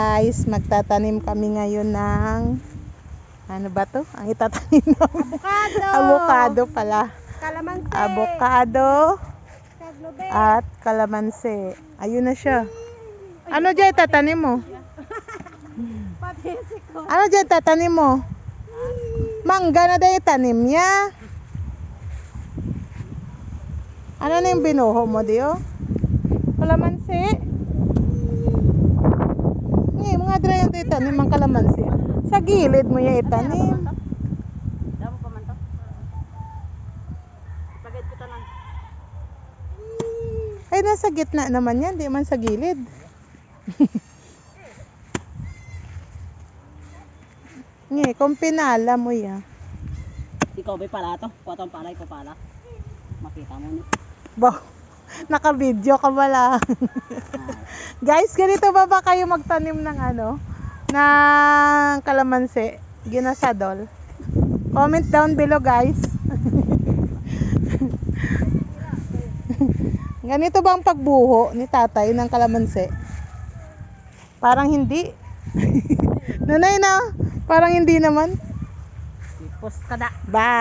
Guys, magtatanim kami ngayon ng ano ba to? Ang itatanim namin. Avocado. Avocado pala. Kalamansi. Avocado Kaglube. at kalamansi. Ayun na siya. Ano dyan tatanim mo? Patisi ko. Ano dyan tatanim mo? Mangga na dahil tanim niya. Ano na yung binuho mo diyo? Kalamansi. Ngayon, mga dry yung itanim ang kalamansi. Sa gilid mo yung itanim. Damo pa man to. Bagay ko tanan. Ay, nasa gitna naman yan. Di man sa gilid. Ngayon, kung pinala mo yan. Ikaw ba pala to? Kuwatong palay ko pala. Makita mo ni. Bah, naka-video ka pala. Guys, ganito ba kayo magtanim ng ano? Ng kalamansi? Ginasadol? Comment down below, guys. Ganito ba ang pagbuho ni tatay ng kalamansi? Parang hindi. Nanay na, parang hindi naman. Ipos kada. Bye.